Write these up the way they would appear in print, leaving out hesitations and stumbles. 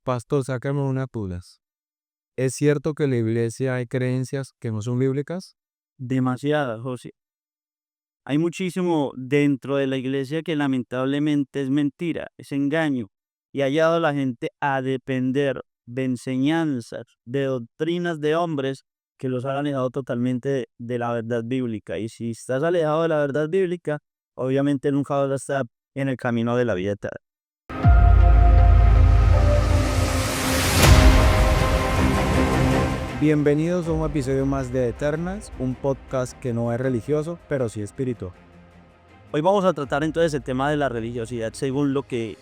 Pastor, sácame unas dudas. ¿Es cierto que en la iglesia hay creencias que no son bíblicas? Demasiadas, José. Hay muchísimo dentro de la iglesia que lamentablemente es mentira, es engaño, y ha llevado a la gente a depender de enseñanzas, de doctrinas de hombres que los han alejado totalmente de la verdad bíblica. Y si estás alejado de la verdad bíblica, obviamente nunca vas a estar en el camino de la vida eterna. Bienvenidos a un episodio más de Eternals, un podcast que no es religioso, pero sí espiritual. Hoy vamos a tratar entonces el tema de la religiosidad según lo que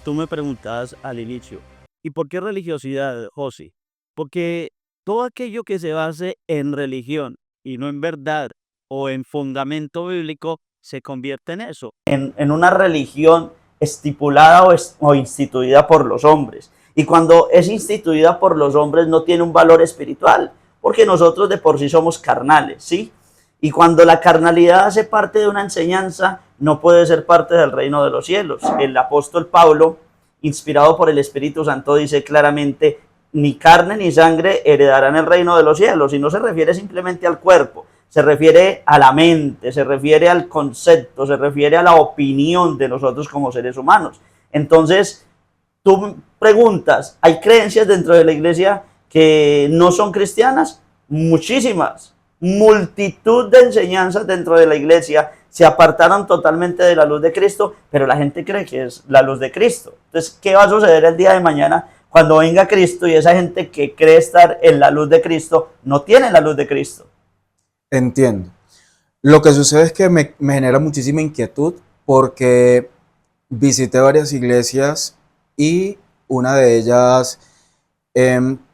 tú me preguntabas al inicio. ¿Y por qué religiosidad, José? Porque todo aquello que se base en religión y no en verdad o en fundamento bíblico se convierte en eso. En una religión estipulada o instituida por los hombres. Y cuando es instituida por los hombres no tiene un valor espiritual, porque nosotros de por sí somos carnales, ¿sí? Y cuando la carnalidad hace parte de una enseñanza, no puede ser parte del reino de los cielos. El apóstol Pablo, inspirado por el Espíritu Santo, dice claramente, ni carne ni sangre heredarán el reino de los cielos. Y no se refiere simplemente al cuerpo, se refiere a la mente, se refiere al concepto, se refiere a la opinión de nosotros como seres humanos. Entonces, tú preguntas, ¿hay creencias dentro de la iglesia que no son cristianas? Muchísimas. Multitud de enseñanzas dentro de la iglesia se apartaron totalmente de la luz de Cristo, pero la gente cree que es la luz de Cristo. Entonces, ¿qué va a suceder el día de mañana cuando venga Cristo y esa gente que cree estar en la luz de Cristo no tiene la luz de Cristo? Entiendo. Lo que sucede es que me genera muchísima inquietud porque visité varias iglesias y una de ellas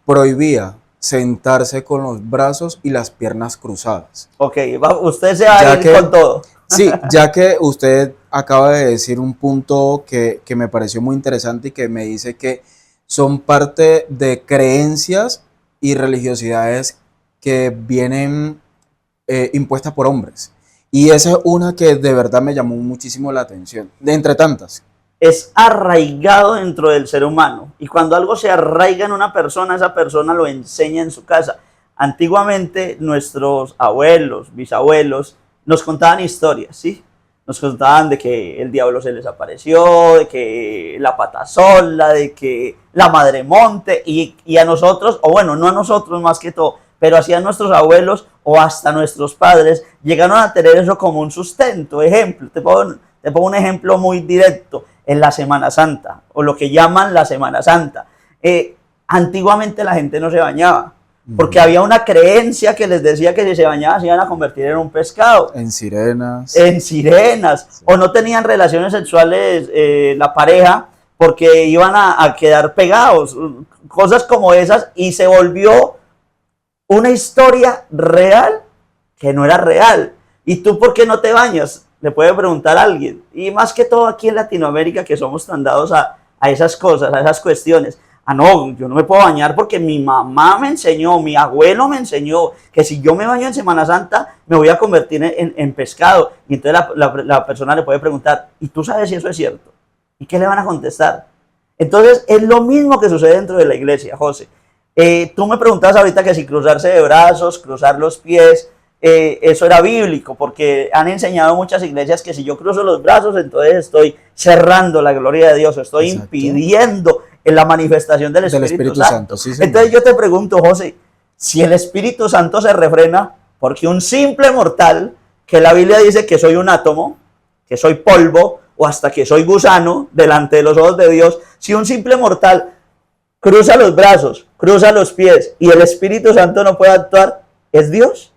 prohibía sentarse con los brazos y las piernas cruzadas. Ok, usted se va a ir con todo. Sí, ya que usted acaba de decir un punto que me pareció muy interesante y que me dice que son parte de creencias y religiosidades que vienen impuestas por hombres. Y esa es una que de verdad me llamó muchísimo la atención, de entre tantas. Es arraigado dentro del ser humano. Y cuando algo se arraiga en una persona, esa persona lo enseña en su casa. Antiguamente nuestros abuelos, bisabuelos, nos contaban historias, ¿sí? Nos contaban de que el diablo se les apareció, de que la pata sola, de que la madre monte, y a nosotros, o bueno, no a nosotros más que todo, pero así a nuestros abuelos o hasta nuestros padres, llegaron a tener eso como un sustento. Ejemplo, te pongo un ejemplo muy directo. En la Semana Santa, o lo que llaman la Semana Santa. Antiguamente la gente no se bañaba, porque había una creencia que les decía que si se bañaban se iban a convertir en un pescado. En sirenas. En sirenas. Sí. O no tenían relaciones sexuales la pareja, porque iban a quedar pegados. Cosas como esas, y se volvió una historia real que no era real. ¿Y tú por qué no te bañas? Le puede preguntar a alguien. Y más que todo aquí en Latinoamérica, que somos tan dados a esas cosas, a esas cuestiones. Ah, no, yo no me puedo bañar porque mi mamá me enseñó, mi abuelo me enseñó que si yo me baño en Semana Santa me voy a convertir en pescado. Y entonces la persona le puede preguntar, ¿y tú sabes si eso es cierto? ¿Y qué le van a contestar? Entonces es lo mismo que sucede dentro de la iglesia, José. Tú me preguntabas ahorita que si cruzarse de brazos, cruzar los pies, eso era bíblico, porque han enseñado muchas iglesias que si yo cruzo los brazos, entonces estoy cerrando la gloria de Dios, estoy impidiendo en la manifestación del Espíritu Santo. Sí, entonces yo te pregunto, José, si el Espíritu Santo se refrena, porque un simple mortal, que la Biblia dice que soy un átomo, que soy polvo, o hasta que soy gusano, delante de los ojos de Dios, si un simple mortal cruza los brazos, cruza los pies, y el Espíritu Santo no puede actuar, ¿es Dios?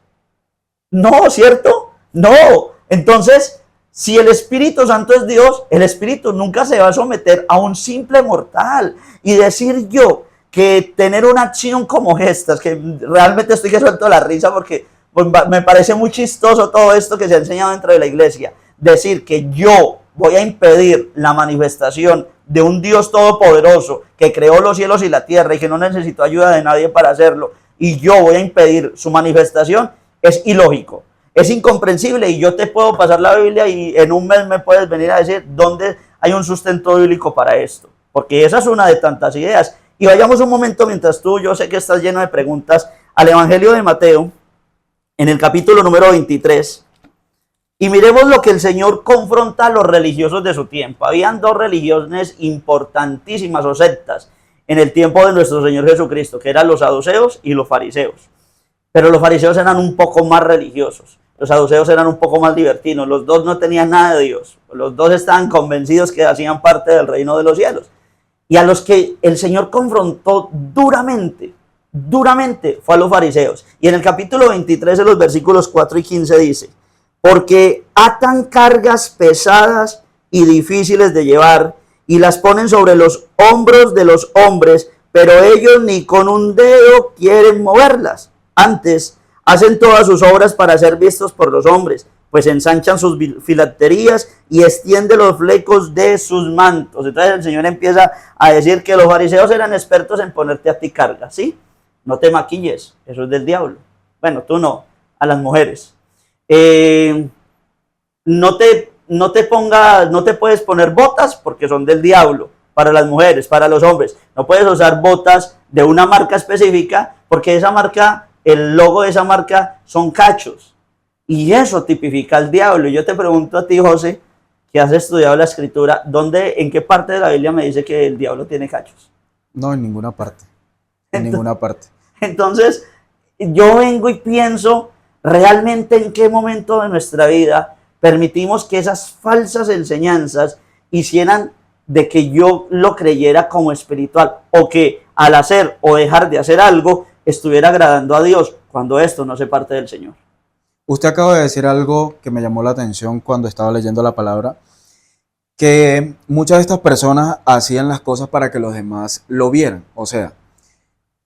No, ¿cierto? No. Entonces, si el Espíritu Santo es Dios, el Espíritu nunca se va a someter a un simple mortal. Y decir yo que tener una acción como estas, que realmente estoy que suelto la risa porque me parece muy chistoso todo esto que se ha enseñado dentro de la iglesia. Decir que yo voy a impedir la manifestación de un Dios todopoderoso que creó los cielos y la tierra y que no necesitó ayuda de nadie para hacerlo, y yo voy a impedir su manifestación, es ilógico, es incomprensible. Y yo te puedo pasar la Biblia y en un mes me puedes venir a decir dónde hay un sustento bíblico para esto. porque esa es una de tantas ideas. Y vayamos un momento mientras tú, yo sé que estás lleno de preguntas, al Evangelio de Mateo, en el capítulo número 23, y miremos lo que el Señor confronta a los religiosos de su tiempo. Habían dos religiones importantísimas o sectas en el tiempo de nuestro Señor Jesucristo, que eran los saduceos y los fariseos. Pero los fariseos eran un poco más religiosos, los saduceos eran un poco más libertinos, los dos no tenían nada de Dios, los dos estaban convencidos que hacían parte del reino de los cielos. Y a los que el Señor confrontó duramente fue a los fariseos. Y en el capítulo 23, en los versículos 4 y 15 dice: porque atan cargas pesadas y difíciles de llevar y las ponen sobre los hombros de los hombres, pero ellos ni con un dedo quieren moverlas. Antes, hacen todas sus obras para ser vistos por los hombres, pues ensanchan sus filacterías y extiende los flecos de sus mantos. Entonces el Señor empieza a decir que los fariseos eran expertos en ponerte a ti carga, ¿sí? No te maquilles, eso es del diablo. Bueno, tú no, a las mujeres. No te puedes poner botas porque son del diablo, para las mujeres, para los hombres. No puedes usar botas de una marca específica porque esa marca, el logo de esa marca son cachos. Y eso tipifica al diablo. Yo te pregunto a ti, José, que has estudiado la escritura, ¿en qué parte de la Biblia me dice que el diablo tiene cachos? No, en ninguna parte. En ninguna parte. Entonces, yo vengo y pienso, ¿realmente en qué momento de nuestra vida permitimos que esas falsas enseñanzas hicieran de que yo lo creyera como espiritual, o que al hacer o dejar de hacer algo estuviera agradando a Dios, cuando esto no se parte del Señor? Usted acaba de decir algo que me llamó la atención cuando estaba leyendo la palabra, que muchas de estas personas hacían las cosas para que los demás lo vieran, o sea,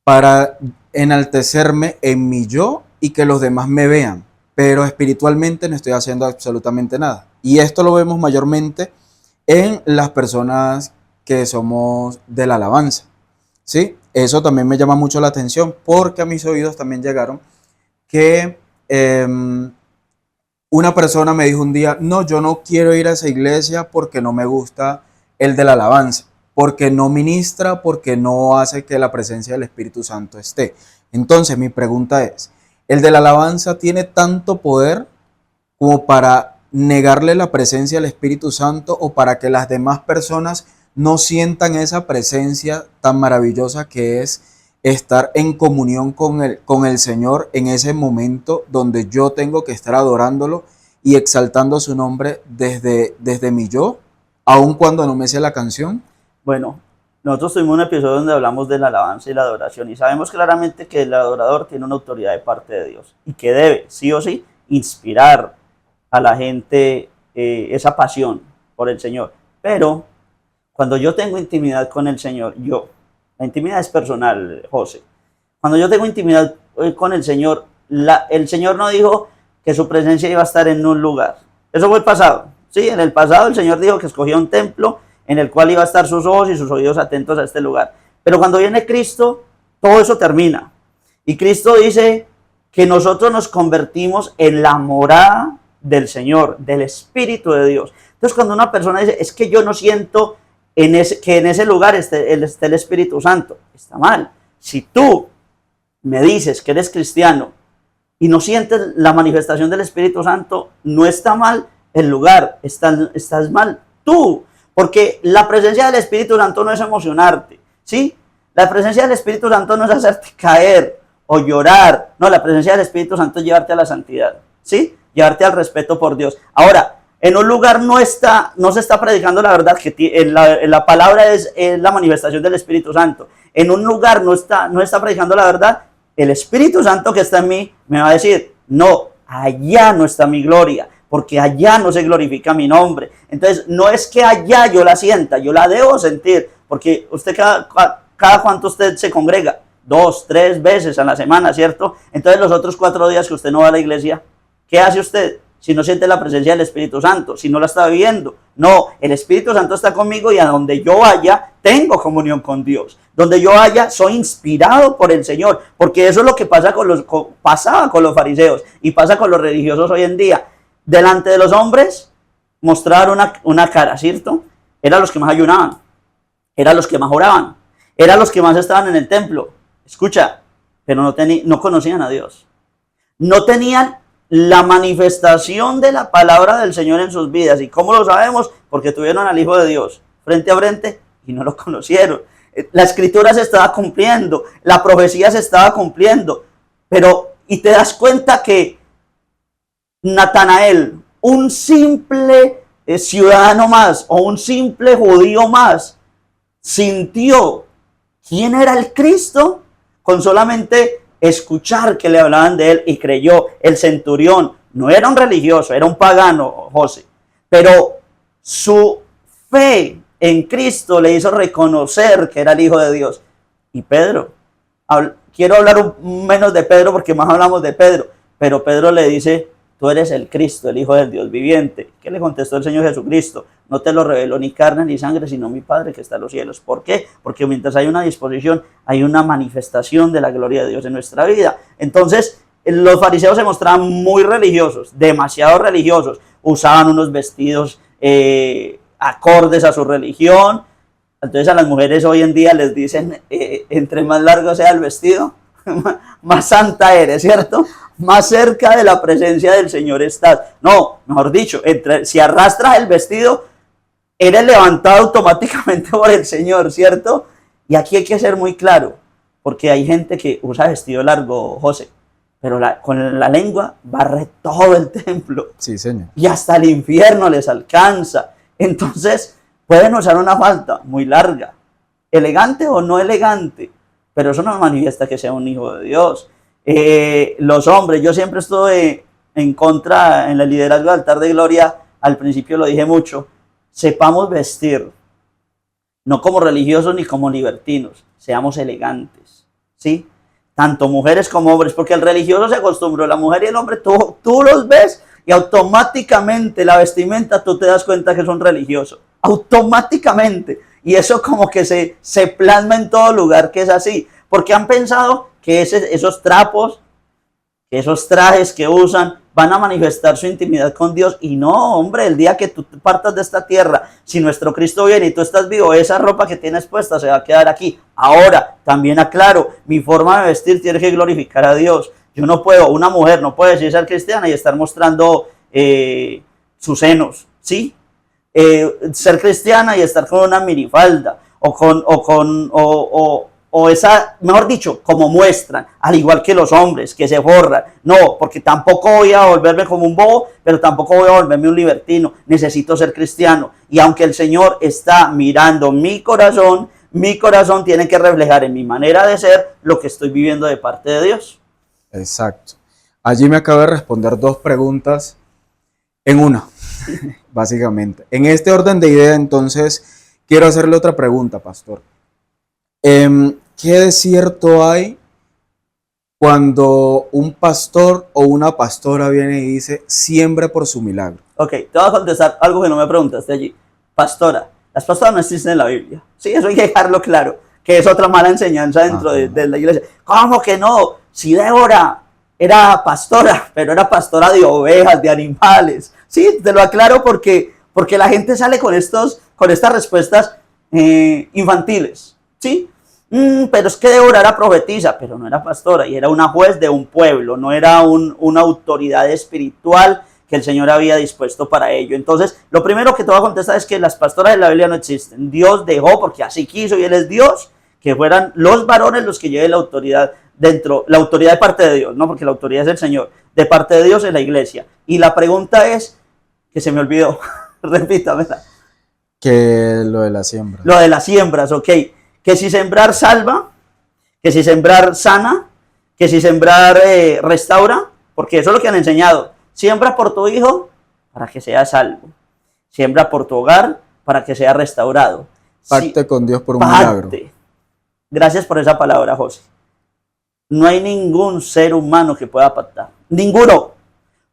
para enaltecerme en mi yo y que los demás me vean, pero espiritualmente no estoy haciendo absolutamente nada. Y esto lo vemos mayormente en las personas que somos de la alabanza, ¿sí? Eso también me llama mucho la atención porque a mis oídos también llegaron que una persona me dijo un día: no, yo no quiero ir a esa iglesia porque no me gusta el de la alabanza, porque no ministra, porque no hace que la presencia del Espíritu Santo esté. Entonces mi pregunta es, ¿el de la alabanza tiene tanto poder como para negarle la presencia del Espíritu Santo o para que las demás personas no sientan esa presencia tan maravillosa que es estar en comunión con el Señor en ese momento donde yo tengo que estar adorándolo y exaltando su nombre desde mi yo, aun cuando no me sé la canción? Bueno, nosotros tuvimos un episodio donde hablamos de la alabanza y la adoración y sabemos claramente que el adorador tiene una autoridad de parte de Dios y que debe, sí o sí, inspirar a la gente esa pasión por el Señor. Pero cuando yo tengo intimidad con el Señor, la intimidad es personal, José. Cuando yo tengo intimidad con el Señor, el Señor no dijo que su presencia iba a estar en un lugar. Eso fue el pasado. Sí, en el pasado el Señor dijo que escogía un templo en el cual iba a estar sus ojos y sus oídos atentos a este lugar. Pero cuando viene Cristo, todo eso termina. Y Cristo dice que nosotros nos convertimos en la morada del Señor, del Espíritu de Dios. Entonces cuando una persona dice, es que yo no siento que en ese lugar esté el Espíritu Santo, está mal. Si tú me dices que eres cristiano y no sientes la manifestación del Espíritu Santo, no está mal el lugar, estás mal tú. Porque la presencia del Espíritu Santo no es emocionarte, ¿sí? La presencia del Espíritu Santo no es hacerte caer o llorar. No, la presencia del Espíritu Santo es llevarte a la santidad, ¿sí? Llevarte al respeto por Dios. Ahora, en un lugar no se está predicando la verdad, que la palabra es la manifestación del Espíritu Santo. En un lugar no está predicando la verdad, el Espíritu Santo que está en mí me va a decir, no, allá no está mi gloria, porque allá no se glorifica mi nombre. Entonces, no es que allá yo la sienta, yo la debo sentir, porque usted cada cuánto usted se congrega, 2, 3 veces a la semana, ¿cierto? Entonces, los otros 4 días que usted no va a la iglesia, ¿qué hace usted? Si no siente la presencia del Espíritu Santo, si no la está viviendo. No, el Espíritu Santo está conmigo y a donde yo vaya, tengo comunión con Dios. Donde yo vaya, soy inspirado por el Señor, porque eso es lo que pasaba con los fariseos y pasa con los religiosos hoy en día. Delante de los hombres, mostrar una cara, ¿cierto? Eran los que más ayunaban, eran los que más oraban, eran los que más estaban en el templo. Escucha, pero no conocían a Dios. No tenían la manifestación de la palabra del Señor en sus vidas. ¿Y cómo lo sabemos? Porque tuvieron al Hijo de Dios frente a frente y no lo conocieron. La escritura se estaba cumpliendo, la profecía se estaba cumpliendo, y te das cuenta que Natanael, un simple ciudadano más o un simple judío más, sintió quién era el Cristo con solamente escuchar que le hablaban de él y creyó. El centurión no era un religioso, era un pagano, José, pero su fe en Cristo le hizo reconocer que era el Hijo de Dios. Y Pedro, quiero hablar menos de Pedro porque más hablamos de Pedro, pero Pedro le dice: tú eres el Cristo, el Hijo del Dios viviente. ¿Qué le contestó el Señor Jesucristo? No te lo reveló ni carne ni sangre, sino mi Padre que está en los cielos. ¿Por qué? Porque mientras hay una disposición, hay una manifestación de la gloria de Dios en nuestra vida. Entonces, los fariseos se mostraban muy religiosos, demasiado religiosos. Usaban unos vestidos acordes a su religión. Entonces a las mujeres hoy en día les dicen, entre más largo sea el vestido, más santa eres, ¿cierto? Más cerca de la presencia del Señor estás. No, mejor dicho, si arrastras el vestido, eres levantado automáticamente por el Señor, ¿cierto? Y aquí hay que ser muy claro, porque hay gente que usa vestido largo, José, pero con la lengua barre todo el templo. Sí, Señor. Y hasta el infierno les alcanza. Entonces, pueden usar una falda muy larga, elegante o no elegante, pero eso no manifiesta que sea un hijo de Dios. Los hombres, yo siempre estuve en contra, en el liderazgo del altar de gloria, al principio lo dije mucho, sepamos vestir, no como religiosos ni como libertinos, seamos elegantes, ¿sí? Tanto mujeres como hombres, porque el religioso se acostumbró, la mujer y el hombre, tú los ves y automáticamente la vestimenta tú te das cuenta que es un religioso, automáticamente, y eso como que se plasma en todo lugar que es así, porque han pensado que esos trapos, que esos trajes que usan van a manifestar su intimidad con Dios. Y no, hombre, el día que tú partas de esta tierra, si nuestro Cristo viene y tú estás vivo, esa ropa que tienes puesta se va a quedar aquí. Ahora, también aclaro, mi forma de vestir tiene que glorificar a Dios. Yo no puedo, una mujer no puede decir ser cristiana y estar mostrando sus senos, ¿sí? Ser cristiana y estar con una minifalda o esa, mejor dicho, como muestran, al igual que los hombres que se forran. No, porque tampoco voy a volverme como un bobo, pero tampoco voy a volverme un libertino. Necesito ser cristiano. Y aunque el Señor está mirando mi corazón tiene que reflejar en mi manera de ser lo que estoy viviendo de parte de Dios. Exacto. Allí me acaba de responder dos preguntas en una, básicamente. En este orden de idea, entonces, quiero hacerle otra pregunta, pastor. ¿Qué de cierto hay cuando un pastor o una pastora viene y dice, siembre por su milagro? Ok, te voy a contestar algo que no me preguntaste allí. Pastora, las pastoras no existen en la Biblia. Sí, eso hay que dejarlo claro, que es otra mala enseñanza dentro de la iglesia. ¿Cómo que no? Si Débora era pastora, pero era pastora de ovejas, de animales. Sí, te lo aclaro porque la gente sale con estas respuestas infantiles. ¿Sí? Pero es que Débora era profetisa, pero no era pastora y era una juez de un pueblo, no era una autoridad espiritual que el Señor había dispuesto para ello. Entonces, lo primero que te voy a contestar es que las pastoras de la Biblia no existen. Dios dejó, porque así quiso y Él es Dios, que fueran los varones los que lleven la autoridad la autoridad de parte de Dios, no, porque la autoridad es el Señor, de parte de Dios en la iglesia. Y la pregunta es, que se me olvidó, repítamela. Que lo de la siembra. Lo de las siembras, ok. Que si sembrar salva, que si sembrar sana, que si sembrar restaura, porque eso es lo que han enseñado. Siembra por tu hijo para que sea salvo. Siembra por tu hogar para que sea restaurado. Pacte con Dios por un milagro. Gracias por esa palabra, José. No hay ningún ser humano que pueda pactar. Ninguno.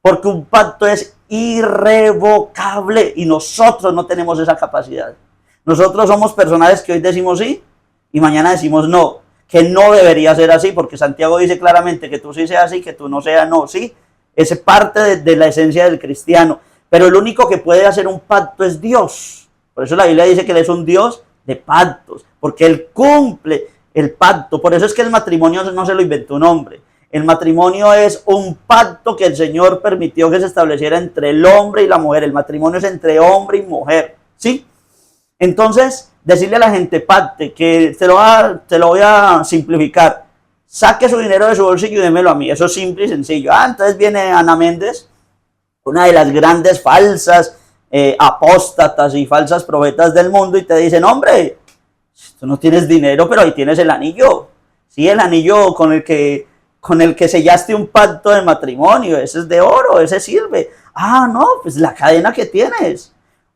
Porque un pacto es irrevocable y nosotros no tenemos esa capacidad. Nosotros somos personajes que hoy decimos sí y mañana decimos no, que no debería ser así, porque Santiago dice claramente que tú sí seas sí, que tú no seas no, sí. Es parte de la esencia del cristiano. Pero el único que puede hacer un pacto es Dios. Por eso la Biblia dice que Él es un Dios de pactos, porque Él cumple el pacto. Por eso es que el matrimonio no se lo inventó un hombre. El matrimonio es un pacto que el Señor permitió que se estableciera entre el hombre y la mujer. El matrimonio es entre hombre y mujer, ¿sí? Entonces, decirle a la gente, pacte, que te lo voy a simplificar. Saque su dinero de su bolsillo y démelo a mí. Eso es simple y sencillo. Entonces viene Ana Méndez, una de las grandes falsas apóstatas y falsas profetas del mundo, y te dicen, hombre, tú no tienes dinero, pero ahí tienes el anillo. Sí, el anillo con el que sellaste un pacto de matrimonio, ese es de oro, ese sirve. No, pues la cadena que tienes.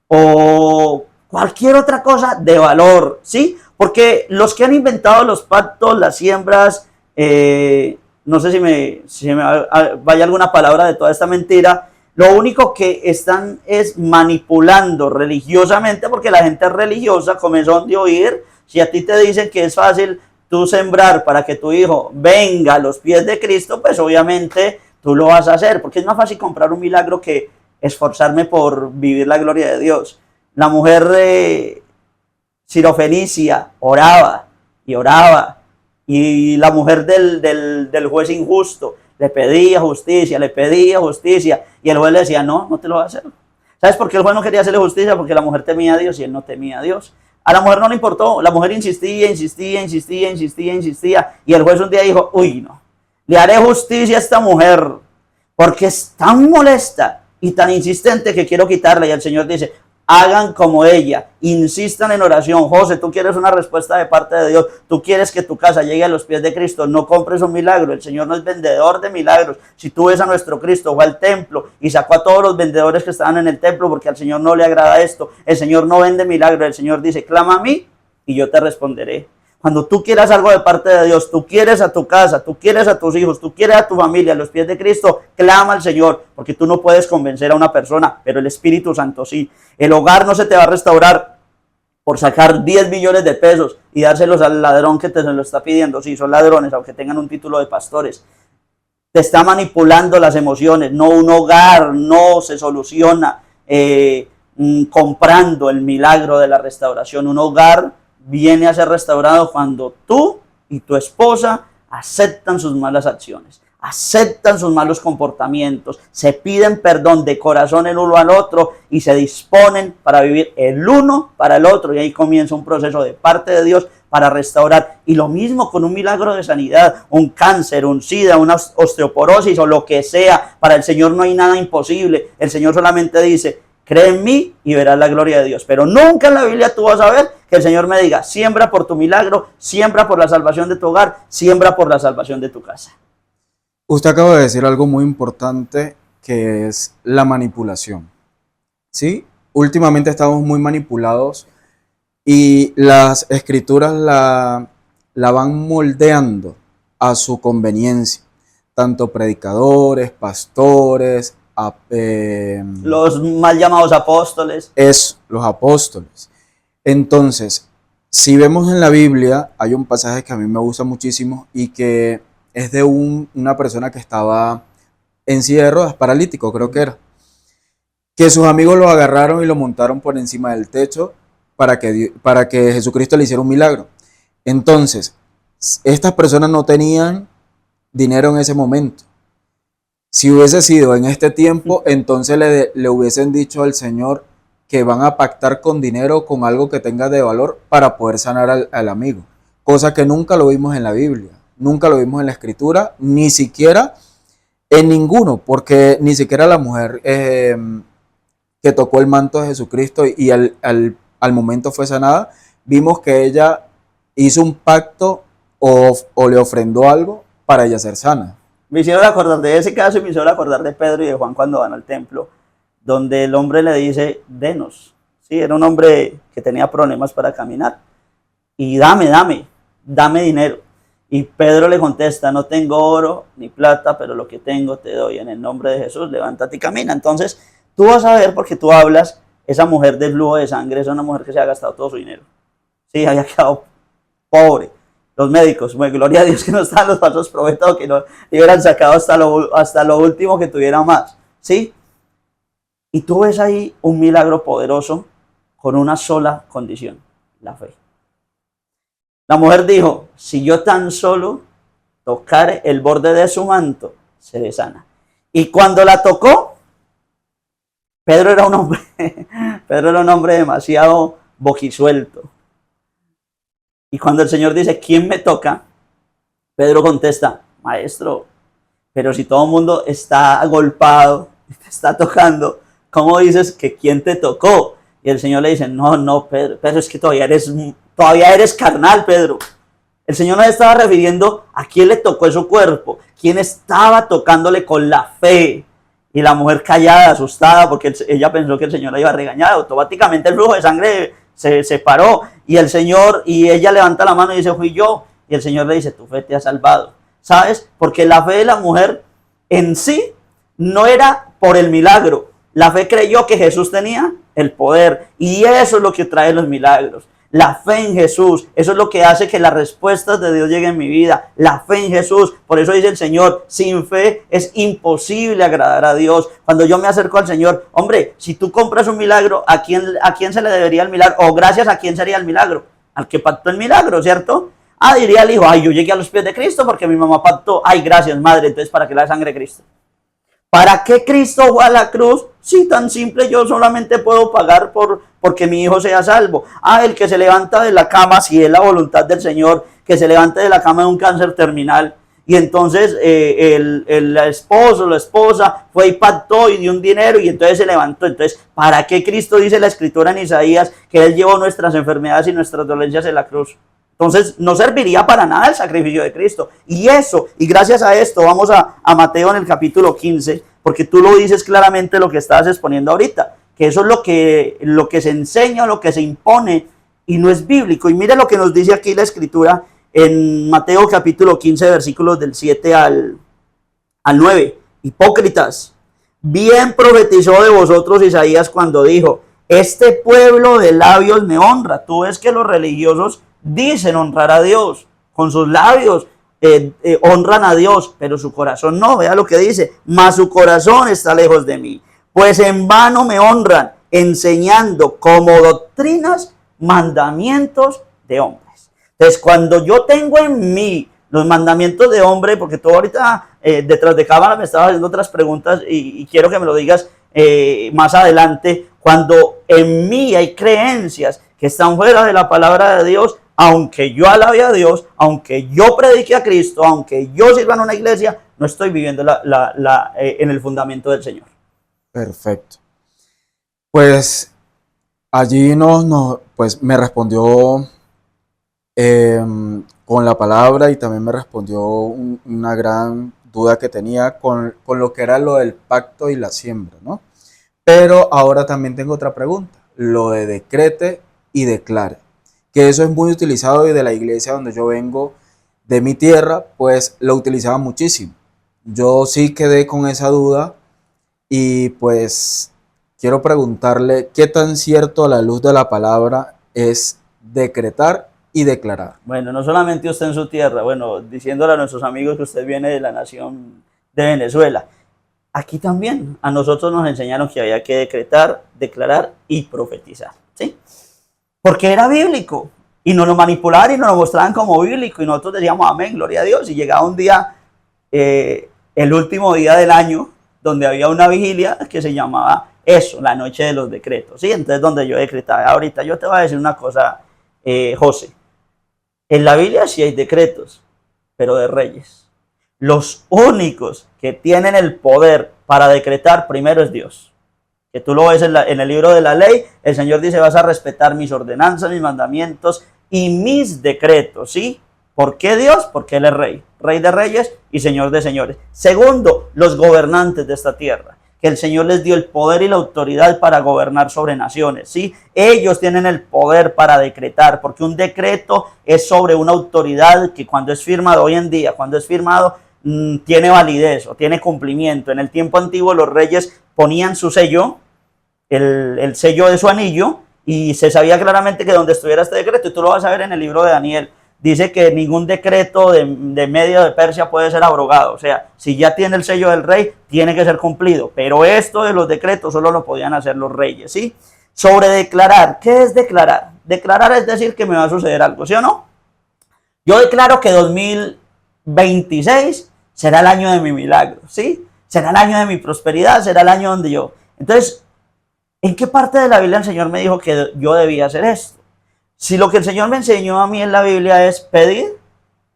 O cualquier otra cosa de valor, ¿sí? Porque los que han inventado los pactos, las siembras, no sé si me vaya alguna palabra de toda esta mentira, lo único que están es manipulando religiosamente, porque la gente religiosa comenzó de oír. Si a ti te dicen que es fácil tú sembrar para que tu hijo venga a los pies de Cristo, pues obviamente tú lo vas a hacer, porque es más fácil comprar un milagro que esforzarme por vivir la gloria de Dios. La mujer de Sirofenicia oraba y oraba, y la mujer del juez injusto le pedía justicia, y el juez le decía, no te lo va a hacer. ¿Sabes por qué el juez no quería hacerle justicia? Porque la mujer temía a Dios y él no temía a Dios. A la mujer no le importó, la mujer insistía, y el juez un día dijo, uy, no, le haré justicia a esta mujer, porque es tan molesta y tan insistente que quiero quitarla. Y el Señor dice, hagan como ella, insistan en oración. José, tú quieres una respuesta de parte de Dios, tú quieres que tu casa llegue a los pies de Cristo, no compres un milagro. El Señor no es vendedor de milagros. Si tú ves a nuestro Cristo, fue al templo y sacó a todos los vendedores que estaban en el templo, porque al Señor no le agrada esto. El Señor no vende milagros, el Señor dice, clama a mí y yo te responderé. Cuando tú quieras algo de parte de Dios, tú quieres a tu casa, tú quieres a tus hijos, tú quieres a tu familia, a los pies de Cristo, clama al Señor, porque tú no puedes convencer a una persona, pero el Espíritu Santo sí. El hogar no se te va a restaurar por sacar 10 millones de pesos y dárselos al ladrón que te se lo está pidiendo. Sí, son ladrones, aunque tengan un título de pastores. Te está manipulando las emociones. No, un hogar no se soluciona comprando el milagro de la restauración. Un hogar viene a ser restaurado cuando tú y tu esposa aceptan sus malas acciones, aceptan sus malos comportamientos, se piden perdón de corazón el uno al otro y se disponen para vivir el uno para el otro. Y ahí comienza un proceso de parte de Dios para restaurar. Y lo mismo con un milagro de sanidad, un cáncer, un SIDA, una osteoporosis o lo que sea. Para el Señor no hay nada imposible. El Señor solamente dice, cree en mí y verás la gloria de Dios. Pero nunca en la Biblia tú vas a ver que el Señor me diga, siembra por tu milagro, siembra por la salvación de tu hogar, siembra por la salvación de tu casa. Usted acaba de decir algo muy importante, que es la manipulación. ¿Sí? Últimamente estamos muy manipulados y las escrituras la van moldeando a su conveniencia. Tanto predicadores, pastores, los mal llamados apóstoles. Los apóstoles. Entonces, si vemos en la Biblia, hay un pasaje que a mí me gusta muchísimo y que es de una persona que estaba en silla de ruedas, paralítico creo que era, que sus amigos lo agarraron y lo montaron por encima del techo para que Jesucristo le hiciera un milagro. Entonces, estas personas no tenían dinero en ese momento. Si hubiese sido en este tiempo, entonces le hubiesen dicho al Señor que van a pactar con dinero, con algo que tenga de valor para poder sanar al amigo. Cosa que nunca lo vimos en la Biblia, nunca lo vimos en la Escritura, ni siquiera en ninguno, porque ni siquiera la mujer que tocó el manto de Jesucristo y al momento fue sanada, vimos que ella hizo un pacto o le ofrendó algo para ella ser sana. Me hicieron acordar de ese caso y me hicieron acordar de Pedro y de Juan cuando van al templo, donde el hombre le dice, denos. Sí, era un hombre que tenía problemas para caminar. Y dame dinero. Y Pedro le contesta, no tengo oro ni plata, pero lo que tengo te doy. En el nombre de Jesús, levántate y camina. Entonces, tú vas a ver, porque tú hablas, esa mujer del flujo de sangre es una mujer que se ha gastado todo su dinero. Sí, había quedado pobre. Los médicos, bueno, gloria a Dios que no estaban los falsos profetas, que no le hubieran sacado hasta lo último que tuviera más. ¿Sí? Y tú ves ahí un milagro poderoso con una sola condición, la fe. La mujer dijo, si yo tan solo tocar el borde de su manto, seré sana. Y cuando la tocó, Pedro era un hombre, Pedro era un hombre demasiado boquisuelto. Y cuando el Señor dice, ¿quién me toca? Pedro contesta, maestro, pero si todo el mundo está agolpado, te está tocando, ¿cómo dices que quién te tocó? Y el Señor le dice, no, Pedro, es que todavía eres carnal, Pedro. El Señor no estaba refiriendo a quién le tocó en su cuerpo, quién estaba tocándole con la fe. Y la mujer callada, asustada, porque ella pensó que el Señor la iba a regañar. Automáticamente el flujo de sangre se separó. Y el Señor, y ella levanta la mano y dice, fui yo. Y el Señor le dice, tu fe te ha salvado. ¿Sabes? Porque la fe de la mujer en sí no era por el milagro. La fe creyó que Jesús tenía el poder. Y eso es lo que trae los milagros. La fe en Jesús, eso es lo que hace que las respuestas de Dios lleguen en mi vida. La fe en Jesús, por eso dice el Señor, sin fe es imposible agradar a Dios. Cuando yo me acerco al Señor, hombre, si tú compras un milagro, ¿a quién se le debería el milagro? O gracias a quién sería el milagro, al que pactó el milagro, ¿cierto? Diría el hijo, yo llegué a los pies de Cristo porque mi mamá pactó. Gracias madre, entonces ¿para qué la sangre de Cristo? ¿Para qué Cristo fue a la cruz? Sí, tan simple, yo solamente puedo pagar porque mi hijo sea salvo. El que se levanta de la cama, si es la voluntad del Señor, que se levante de la cama de un cáncer terminal. Y entonces el esposo, la esposa, fue y pactó y dio un dinero y entonces se levantó. Entonces, ¿para qué Cristo dice la Escritura en Isaías que Él llevó nuestras enfermedades y nuestras dolencias en la cruz? Entonces, no serviría para nada el sacrificio de Cristo. Y gracias a esto, vamos a Mateo en el capítulo 15, porque tú lo dices claramente lo que estabas exponiendo ahorita, que eso es lo que se enseña, lo que se impone, y no es bíblico. Y mire lo que nos dice aquí la Escritura en Mateo capítulo 15, versículos del 7 al 9. Hipócritas, bien profetizó de vosotros Isaías cuando dijo, este pueblo de labios me honra. Tú ves que los religiosos dicen honrar a Dios, con sus labios honran a Dios, pero su corazón no. Vea lo que dice, mas su corazón está lejos de mí, pues en vano me honran, enseñando como doctrinas mandamientos de hombres. Entonces, cuando yo tengo en mí los mandamientos de hombre, porque tú ahorita detrás de cámara me estabas haciendo otras preguntas y quiero que me lo digas más adelante, cuando en mí hay creencias que están fuera de la palabra de Dios, aunque yo alabe a Dios, aunque yo predique a Cristo, aunque yo sirva en una iglesia, no estoy viviendo en el fundamento del Señor. Perfecto. Pues allí pues me respondió con la palabra y también me respondió una gran duda que tenía con lo que era lo del pacto y la siembra, ¿no? Pero ahora también tengo otra pregunta, lo de decrete y declare, que eso es muy utilizado y de la iglesia donde yo vengo, de mi tierra, pues lo utilizaba muchísimo. Yo sí quedé con esa duda y pues quiero preguntarle qué tan cierto a la luz de la palabra es decretar y declarar. Bueno, no solamente usted en su tierra, bueno, diciéndole a nuestros amigos que usted viene de la nación de Venezuela, aquí también a nosotros nos enseñaron que había que decretar, declarar y profetizar, ¿sí? Porque era bíblico y nos lo manipulaban y nos lo mostraban como bíblico y nosotros decíamos amén, gloria a Dios. Y llegaba un día, el último día del año, donde había una vigilia que se llamaba la noche de los decretos, ¿sí? Entonces donde yo decretaba. Ahorita yo te voy a decir una cosa, José, en la Biblia sí hay decretos, pero de reyes. Los únicos que tienen el poder para decretar primero es Dios. Que tú lo ves en el libro de la ley, el Señor dice, vas a respetar mis ordenanzas, mis mandamientos y mis decretos, ¿sí? ¿Por qué Dios? Porque Él es rey, rey de reyes y señor de señores. Segundo, los gobernantes de esta tierra, que el Señor les dio el poder y la autoridad para gobernar sobre naciones, ¿sí? Ellos tienen el poder para decretar, porque un decreto es sobre una autoridad que cuando es firmado hoy en día, cuando es firmado, tiene validez o tiene cumplimiento. En el tiempo antiguo los reyes ponían su sello, el sello de su anillo, y se sabía claramente que donde estuviera este decreto, y tú lo vas a ver en el libro de Daniel, dice que ningún decreto de Media de Persia puede ser abrogado. O sea, si ya tiene el sello del rey, tiene que ser cumplido. Pero esto de los decretos solo lo podían hacer los reyes, ¿sí? Sobre declarar, ¿qué es declarar? Declarar es decir que me va a suceder algo, ¿sí o no? Yo declaro que 2026 será el año de mi milagro, ¿sí? Será el año de mi prosperidad, será el año donde yo... Entonces, ¿en qué parte de la Biblia el Señor me dijo que yo debía hacer esto? Si lo que el Señor me enseñó a mí en la Biblia es pedir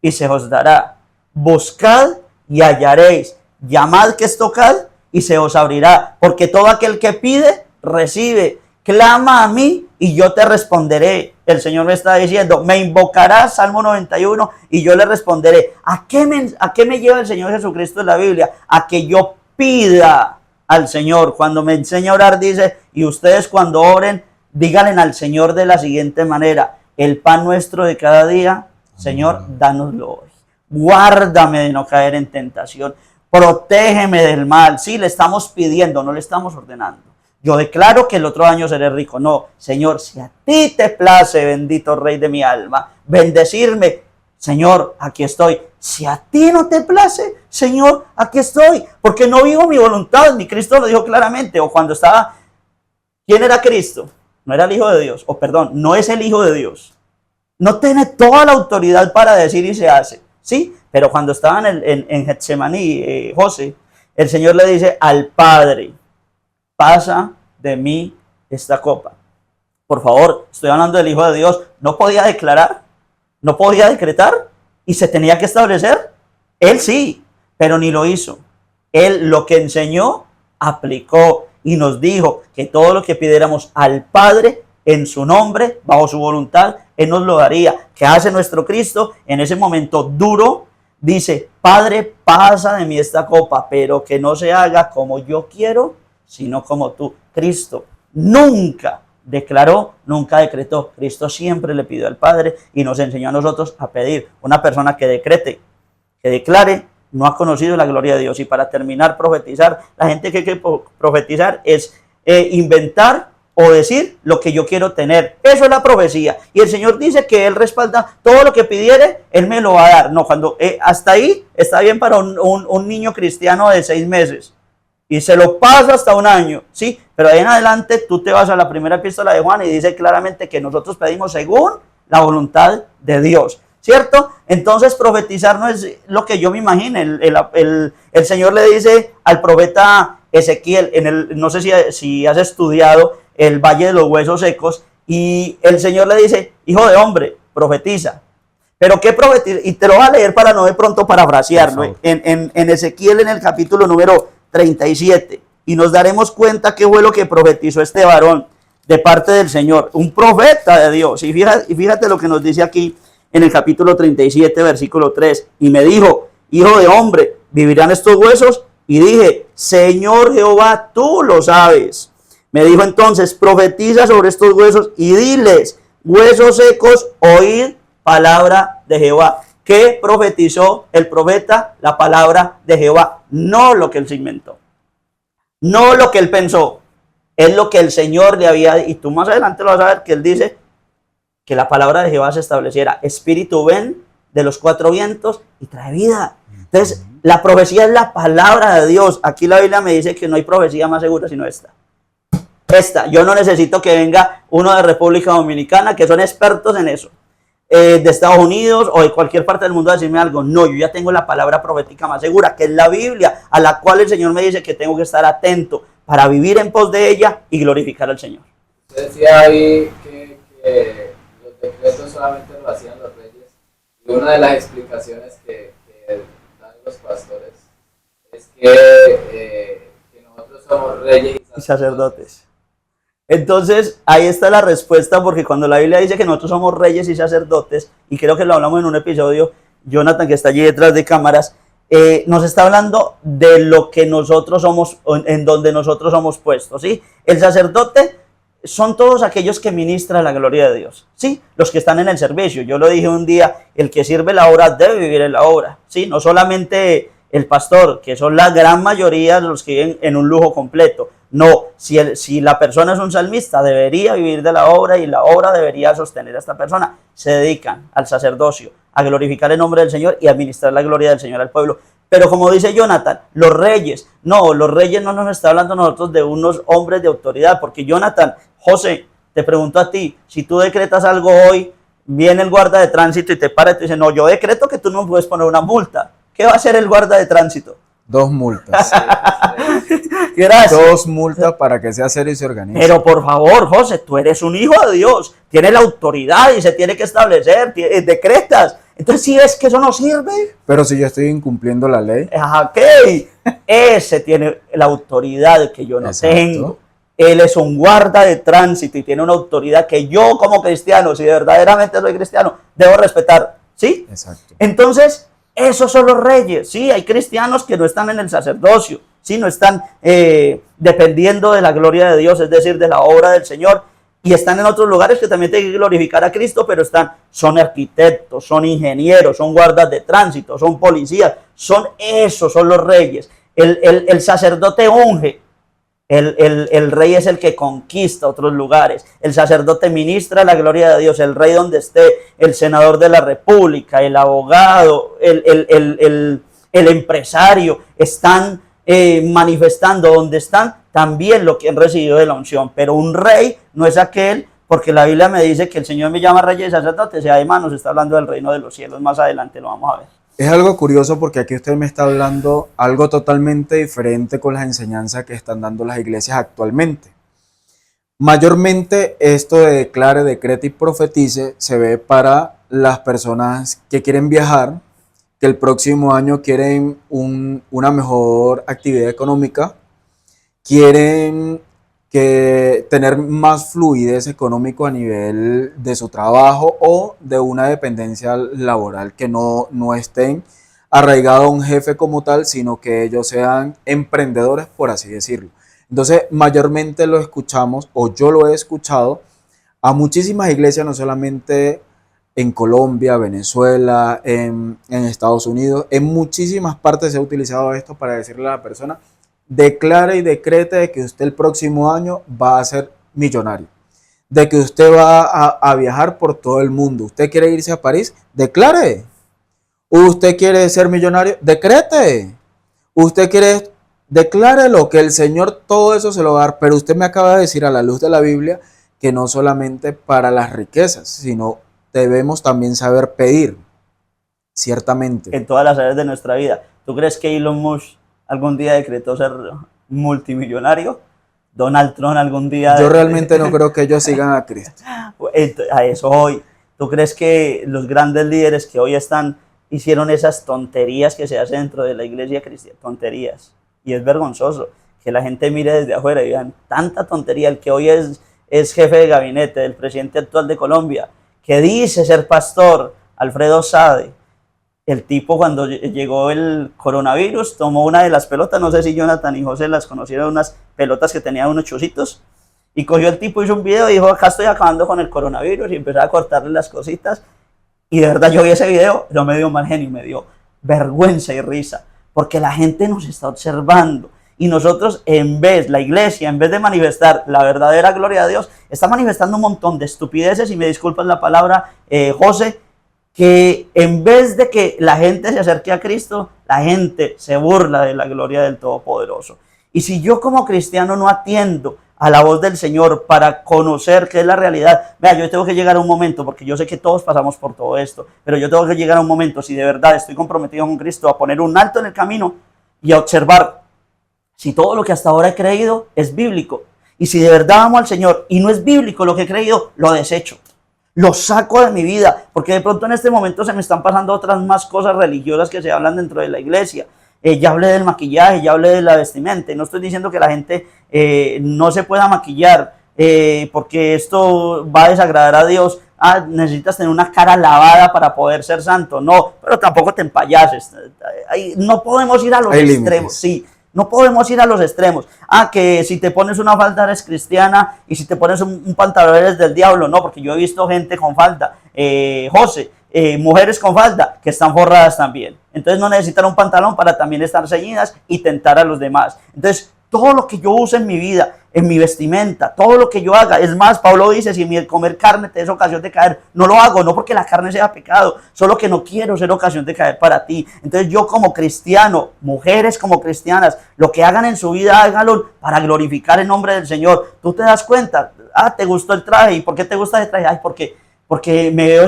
y se os dará, buscad y hallaréis, llamad que es tocad y se os abrirá, porque todo aquel que pide, recibe, clama a mí y yo te responderé. El Señor me está diciendo, me invocarás, Salmo 91, y yo le responderé. ¿A qué me lleva el Señor Jesucristo en la Biblia? A que yo pida al Señor. Cuando me enseña a orar dice, y ustedes cuando oren, díganle al Señor de la siguiente manera, el pan nuestro de cada día, Señor, dánoslo hoy. Guárdame de no caer en tentación. Protégeme del mal. Sí, le estamos pidiendo, no le estamos ordenando. Yo declaro que el otro año seré rico. No, Señor, si a ti te place, bendito Rey de mi alma, bendecirme, Señor, aquí estoy. Si a ti no te place, Señor, aquí estoy. Porque no vivo mi voluntad, ni Cristo lo dijo claramente. O cuando estaba, ¿quién era Cristo? No era el Hijo de Dios. O perdón, no es el Hijo de Dios. No tiene toda la autoridad para decir y se hace. ¿Sí? Pero cuando estaban en Getsemaní, José, el Señor le dice al Padre, pasa de mí esta copa. Por favor, estoy hablando del Hijo de Dios. No podía declarar, no podía decretar y se tenía que establecer. Él sí, pero ni lo hizo. Él lo que enseñó, aplicó y nos dijo que todo lo que pidiéramos al Padre en su nombre, bajo su voluntad, Él nos lo daría. ¿Qué hace nuestro Cristo? En ese momento duro, dice, Padre, pasa de mí esta copa, pero que no se haga como yo quiero, sino como tú. Cristo nunca declaró, nunca decretó. Cristo siempre le pidió al Padre y nos enseñó a nosotros a pedir. Una persona que decrete, que declare, no ha conocido la gloria de Dios. Y para terminar, profetizar. La gente que quiere profetizar es inventar o decir lo que yo quiero tener. Eso es la profecía. Y el Señor dice que Él respalda todo lo que pidiere, Él me lo va a dar. No, cuando hasta ahí está bien para un niño cristiano de 6 meses. Y se lo pasa hasta 1 año, ¿sí? Pero ahí en adelante tú te vas a la primera epístola de Juan y dice claramente que nosotros pedimos según la voluntad de Dios, ¿cierto? Entonces profetizar no es lo que yo me imagine. El Señor le dice al profeta Ezequiel, no sé si has estudiado el Valle de los Huesos Secos, y el Señor le dice, hijo de hombre, profetiza. Pero ¿qué profetiza? Y te lo voy a leer para no de pronto parafrasearlo. En Ezequiel, en el capítulo número 37, y nos daremos cuenta qué fue lo que profetizó este varón de parte del Señor, un profeta de Dios. Y fíjate lo que nos dice aquí en el capítulo 37, versículo 3. Y me dijo, hijo de hombre, ¿vivirán estos huesos? Y dije, Señor Jehová, tú lo sabes. Me dijo entonces, profetiza sobre estos huesos y diles, huesos secos, oíd palabra de Jehová. ¿Qué profetizó el profeta? La palabra de Jehová, no lo que él se inventó, no lo que él pensó, es lo que el Señor le había, y tú más adelante lo vas a ver, que él dice que la palabra de Jehová se estableciera, espíritu ven de los 4 vientos y trae vida. Entonces, la profecía es la palabra de Dios. Aquí la Biblia me dice que no hay profecía más segura sino esta. Yo no necesito que venga uno de República Dominicana, que son expertos en eso, de Estados Unidos o de cualquier parte del mundo, a decirme algo. No, yo ya tengo la palabra profética más segura, que es la Biblia, a la cual el Señor me dice que tengo que estar atento para vivir en pos de ella y glorificar al Señor. Usted decía ahí que los decretos solamente lo hacían los reyes, y una de las explicaciones que dan los pastores es que nosotros somos reyes y sacerdotes. Entonces, ahí está la respuesta, porque cuando la Biblia dice que nosotros somos reyes y sacerdotes, y creo que lo hablamos en un episodio, Jonathan, que está allí detrás de cámaras, nos está hablando de lo que nosotros somos, en donde nosotros somos puestos, ¿sí? El sacerdote son todos aquellos que ministran la gloria de Dios, ¿sí? Los que están en el servicio. Yo lo dije un día, el que sirve la obra debe vivir en la obra, ¿sí? No solamente el pastor, que son la gran mayoría de los que viven en un lujo completo. No, si la persona es un salmista, debería vivir de la obra y la obra debería sostener a esta persona. Se dedican al sacerdocio, a glorificar el nombre del Señor y a administrar la gloria del Señor al pueblo. Pero como dice Jonathan, los reyes no nos está hablando a nosotros de unos hombres de autoridad, porque Jonathan, José, te pregunto a ti, si tú decretas algo hoy, viene el guarda de tránsito y te para y te dice, no, yo decreto que tú no me puedes poner una multa. ¿Qué va a hacer el guarda de tránsito? 2 multas. Gracias. 2 multas para que sea serio y se organice. Pero por favor, José, tú eres un hijo de Dios, tienes la autoridad y se tiene que establecer, decretas. Entonces, si ves que eso no sirve, Pero si yo estoy incumpliendo la ley, ok, ese tiene la autoridad que yo no Exacto. tengo. Él es un guarda de tránsito y tiene una autoridad que yo como cristiano, si verdaderamente soy cristiano, debo respetar, ¿sí? exacto. Entonces, esos son los reyes, ¿sí? Hay cristianos que no están en el sacerdocio, ¿sí? No están dependiendo de la gloria de Dios, es decir, de la obra del Señor, y están en otros lugares que también tienen que glorificar a Cristo, pero son arquitectos, son ingenieros, son guardas de tránsito, son policías, son los reyes. El sacerdote unge. El rey es el que conquista otros lugares. El sacerdote ministra la gloria de Dios. El rey donde esté, el senador de la república, el abogado, el empresario, están manifestando donde están también lo que han recibido de la unción. Pero un rey no es aquel, porque la Biblia me dice que el Señor me llama rey y sacerdote. Y además nos está hablando del reino de los cielos. Más adelante lo vamos a ver. Es algo curioso porque aquí usted me está hablando algo totalmente diferente con las enseñanzas que están dando las iglesias actualmente. Mayormente esto de declare, decrete y profetice se ve para las personas que quieren viajar, que el próximo año quieren una mejor actividad económica, quieren tener más fluidez económico a nivel de su trabajo o de una dependencia laboral, que no estén arraigados a un jefe como tal, sino que ellos sean emprendedores, por así decirlo. Entonces, mayormente lo escuchamos, o yo lo he escuchado, a muchísimas iglesias, no solamente en Colombia, Venezuela, en Estados Unidos, en muchísimas partes se ha utilizado esto para decirle a la persona: declare y decrete de que usted el próximo año va a ser millonario, de que usted va a viajar por todo el mundo. ¿Usted quiere irse a París? Declare. ¿Usted quiere ser millonario? Decrete. ¿Usted quiere? Declárelo, que el Señor todo eso se lo va a dar. Pero usted me acaba de decir a la luz de la Biblia que no solamente para las riquezas, sino debemos también saber pedir, ciertamente. En todas las áreas de nuestra vida. ¿Tú crees que Elon Musk algún día decretó ser multimillonario? Donald Trump algún día... Yo realmente no creo que ellos sigan a Cristo. A eso hoy. ¿Tú crees que los grandes líderes que hoy hicieron esas tonterías que se hacen dentro de la iglesia cristiana? Tonterías. Y es vergonzoso que la gente mire desde afuera y vean tanta tontería. El que hoy es jefe de gabinete del presidente actual de Colombia, que dice ser pastor, Alfredo Sade. El tipo, cuando llegó el coronavirus, tomó una de las pelotas, no sé si Jonathan y José las conocieron, unas pelotas que tenían unos chocitos, y cogió el tipo, hizo un video y dijo: acá estoy acabando con el coronavirus, y empezó a cortarle las cositas. Y de verdad yo vi ese video, no me dio mal genio, me dio vergüenza y risa, porque la gente nos está observando. Y nosotros, la iglesia, en vez de manifestar la verdadera gloria de Dios, está manifestando un montón de estupideces, y me disculpan la palabra, José, que en vez de que la gente se acerque a Cristo, la gente se burla de la gloria del Todopoderoso. Y si yo como cristiano no atiendo a la voz del Señor para conocer qué es la realidad, vea, yo tengo que llegar a un momento, porque yo sé que todos pasamos por todo esto, pero yo tengo que llegar a un momento, si de verdad estoy comprometido con Cristo, a poner un alto en el camino y a observar si todo lo que hasta ahora he creído es bíblico. Y si de verdad amo al Señor y no es bíblico lo que he creído, lo desecho. Lo saco de mi vida, porque de pronto en este momento se me están pasando otras más cosas religiosas que se hablan dentro de la iglesia. Ya hablé del maquillaje, ya hablé de la vestimenta. No estoy diciendo que la gente no se pueda maquillar, porque esto va a desagradar a Dios. Necesitas tener una cara lavada para poder ser santo. No, pero tampoco te empayases. No podemos ir a los extremos. Sí. No podemos ir a los extremos. Que si te pones una falda eres cristiana, y si te pones un pantalón eres del diablo. No, porque yo he visto gente con falda, José, mujeres con falda que están forradas también. Entonces no necesitan un pantalón para también estar ceñidas y tentar a los demás. Entonces todo lo que yo use en mi vida, en mi vestimenta, todo lo que yo haga, es más, Pablo dice: si mi comer carne te es ocasión de caer, no lo hago, no porque la carne sea pecado, solo que no quiero ser ocasión de caer para ti. Entonces yo como cristiano, mujeres como cristianas, lo que hagan en su vida, háganlo para glorificar el nombre del Señor. Tú te das cuenta, te gustó el traje. ¿Y por qué te gusta el traje? Porque porque me veo,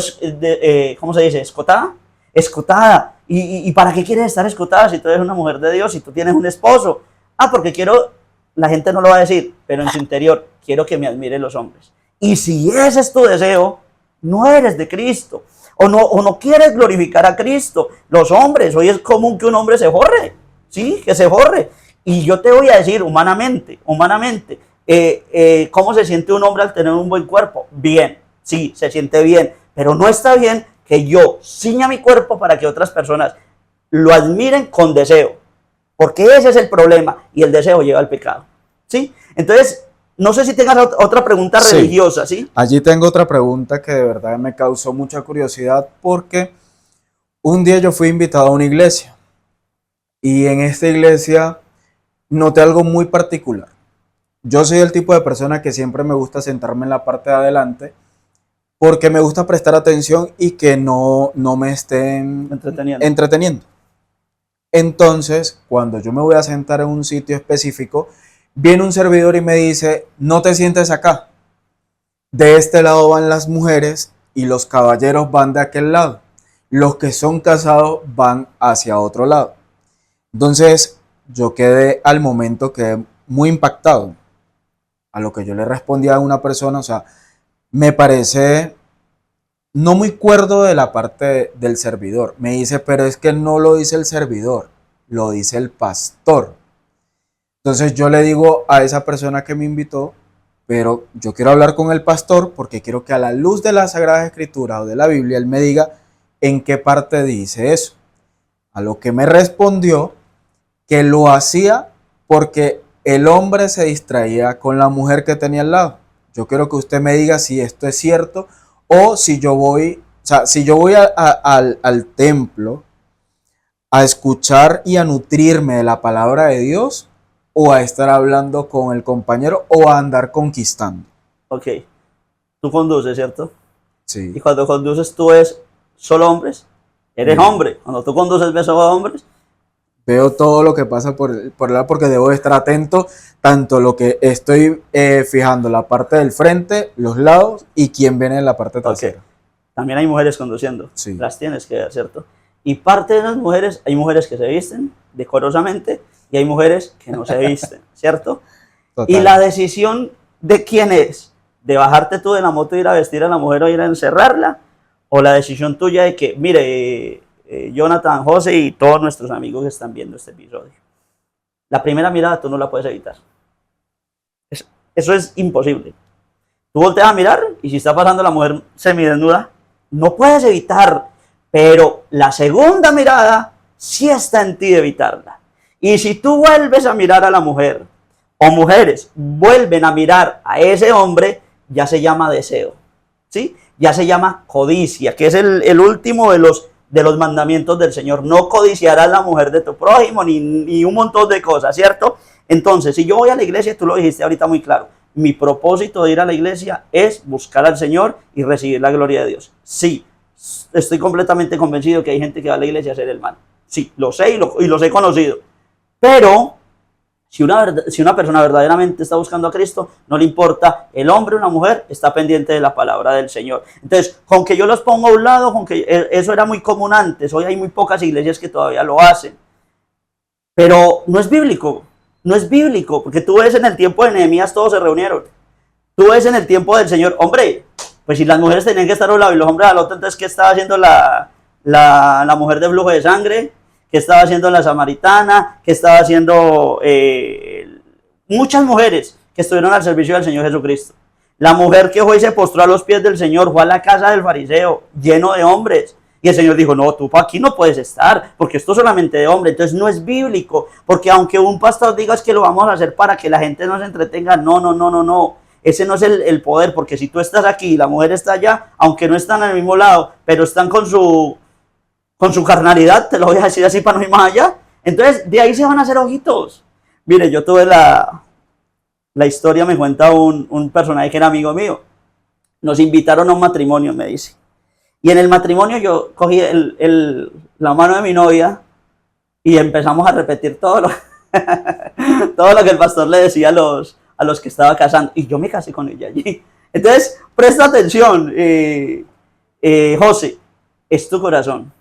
¿cómo se dice? Escotada. Escotada. ¿Y para qué quieres estar escotada si tú eres una mujer de Dios y tú tienes un esposo? Ah, porque quiero, la gente no lo va a decir, pero en su interior quiero que me admiren los hombres. Y si ese es tu deseo, no eres de Cristo. O no quieres glorificar a Cristo. Los hombres, hoy es común que un hombre se jorre. Sí, que se jorre. Y yo te voy a decir humanamente, ¿cómo se siente un hombre al tener un buen cuerpo? Bien, sí, se siente bien. Pero no está bien que yo ciña mi cuerpo para que otras personas lo admiren con deseo. Porque ese es el problema. Y el deseo lleva al pecado. ¿Sí? Entonces, no sé si tengas otra pregunta religiosa, ¿sí? Allí tengo otra pregunta que de verdad me causó mucha curiosidad porque un día yo fui invitado a una iglesia y en esta iglesia noté algo muy particular. Yo soy el tipo de persona que siempre me gusta sentarme en la parte de adelante porque me gusta prestar atención y que no me estén entreteniendo. Entonces, cuando yo me voy a sentar en un sitio específico, viene un servidor y me dice, no te sientes acá. De este lado van las mujeres y los caballeros van de aquel lado. Los que son casados van hacia otro lado. Entonces, yo quedé al momento quedé muy impactado. A lo que yo le respondí a una persona, o sea, me parece no muy cuerdo de la parte del servidor. Me dice, pero es que no lo dice el servidor, lo dice el pastor. Entonces yo le digo a esa persona que me invitó, pero yo quiero hablar con el pastor porque quiero que a la luz de la Sagrada Escritura o de la Biblia, él me diga en qué parte dice eso. A lo que me respondió que lo hacía porque el hombre se distraía con la mujer que tenía al lado. Yo quiero que usted me diga si esto es cierto o si yo voy, al templo a escuchar y a nutrirme de la palabra de Dios o a estar hablando con el compañero o a andar conquistando. Ok, tú conduces, ¿cierto? Sí. Y cuando conduces tú ves solo hombres, eres hombre. Cuando tú conduces ves solo hombres. Veo todo lo que pasa por el lado porque debo estar atento tanto lo que estoy fijando, la parte del frente, los lados y quién viene en la parte trasera. Okay. También hay mujeres conduciendo, Sí. Las tienes que ver, ¿cierto? Y parte de las mujeres, hay mujeres que se visten decorosamente y hay mujeres que no se visten, ¿cierto? Total. Y la decisión de quién es, de bajarte tú de la moto e ir a vestir a la mujer o ir a encerrarla, o la decisión tuya de que, mire, Jonathan, José y todos nuestros amigos que están viendo este episodio, la primera mirada tú no la puedes evitar. Eso es imposible. Tú volteas a mirar y si está pasando la mujer semidesnuda, no puedes evitar, pero la segunda mirada sí está en ti de evitarla. Y si tú vuelves a mirar a la mujer, o mujeres vuelven a mirar a ese hombre, ya se llama deseo, ¿sí? Ya se llama codicia, que es el último de los mandamientos del Señor. No codiciarás la mujer de tu prójimo, ni un montón de cosas, ¿cierto? Entonces, si yo voy a la iglesia, tú lo dijiste ahorita muy claro, mi propósito de ir a la iglesia es buscar al Señor y recibir la gloria de Dios. Sí, estoy completamente convencido que hay gente que va a la iglesia a hacer el mal. Sí, lo sé y los he conocido. Pero si una persona verdaderamente está buscando a Cristo, no le importa el hombre o la mujer, está pendiente de la palabra del Señor. Entonces, con que yo los pongo a un lado, con que eso era muy común antes, hoy hay muy pocas iglesias que todavía lo hacen. Pero no es bíblico, porque tú ves en el tiempo de Nehemías todos se reunieron. Tú ves en el tiempo del Señor, hombre, pues si las mujeres tenían que estar a un lado y los hombres al otro, entonces ¿qué estaba haciendo la mujer de flujo de sangre? ¿Qué estaba haciendo la samaritana? ¿Qué estaba haciendo muchas mujeres que estuvieron al servicio del Señor Jesucristo? La mujer que fue y se postró a los pies del Señor fue a la casa del fariseo lleno de hombres. Y el Señor dijo, no, tú aquí no puedes estar, porque esto es solamente de hombre. Entonces no es bíblico, porque aunque un pastor diga es que lo vamos a hacer para que la gente no se entretenga, no. Ese no es el poder, porque si tú estás aquí y la mujer está allá, aunque no están al mismo lado, pero están con su carnalidad, te lo voy a decir así para no ir más allá. Entonces, de ahí se van a hacer ojitos. Mire, yo tuve la historia, me cuenta un personaje que era amigo mío. Nos invitaron a un matrimonio, me dice. Y en el matrimonio yo cogí la mano de mi novia y empezamos a repetir todo lo que el pastor le decía a los que estaba casando. Y yo me casé con ella allí. Entonces, presta atención. José, es tu corazón.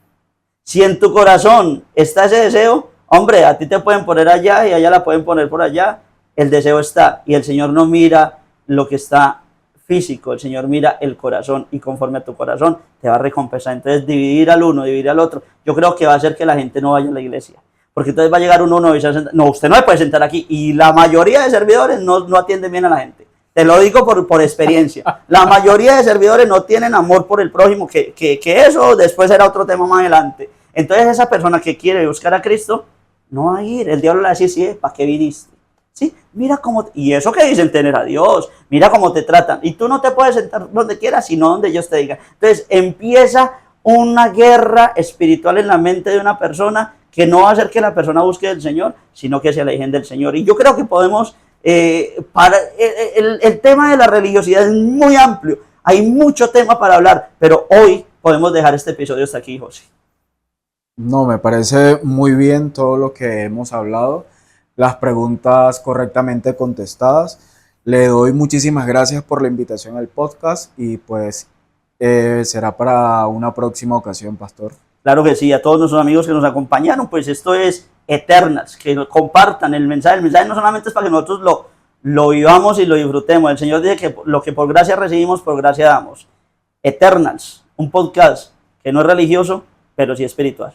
Si en tu corazón está ese deseo, hombre, a ti te pueden poner allá y allá la pueden poner por allá, el deseo está, y el Señor no mira lo que está físico, el Señor mira el corazón, y conforme a tu corazón te va a recompensar. Entonces dividir al uno, dividir al otro, yo creo que va a hacer que la gente no vaya a la iglesia, porque entonces va a llegar uno y se va a sentar, no, usted no se puede sentar aquí, y la mayoría de servidores no atienden bien a la gente. Te lo digo por experiencia. La mayoría de servidores no tienen amor por el prójimo, que eso después será otro tema más adelante. Entonces esa persona que quiere buscar a Cristo, no va a ir. El diablo le va a decir, sí, ¿para qué viniste? Sí, mira cómo, y eso que dicen tener a Dios, mira cómo te tratan. Y tú no te puedes sentar donde quieras, sino donde Dios te diga. Entonces empieza una guerra espiritual en la mente de una persona que no va a hacer que la persona busque del Señor, sino que se alejen del Señor. Y yo creo que podemos... el tema de la religiosidad es muy amplio, hay mucho tema para hablar, pero hoy podemos dejar este episodio hasta aquí, José. No, me parece muy bien todo lo que hemos hablado, las preguntas correctamente contestadas. Le doy muchísimas gracias por la invitación al podcast y pues será para una próxima ocasión, pastor. Claro que sí, a todos nuestros amigos que nos acompañaron, pues esto es Eternals, que compartan el mensaje. El mensaje no solamente es para que nosotros lo vivamos y lo disfrutemos. El Señor dice que lo que por gracia recibimos, por gracia damos. Eternals, un podcast que no es religioso, pero sí espiritual.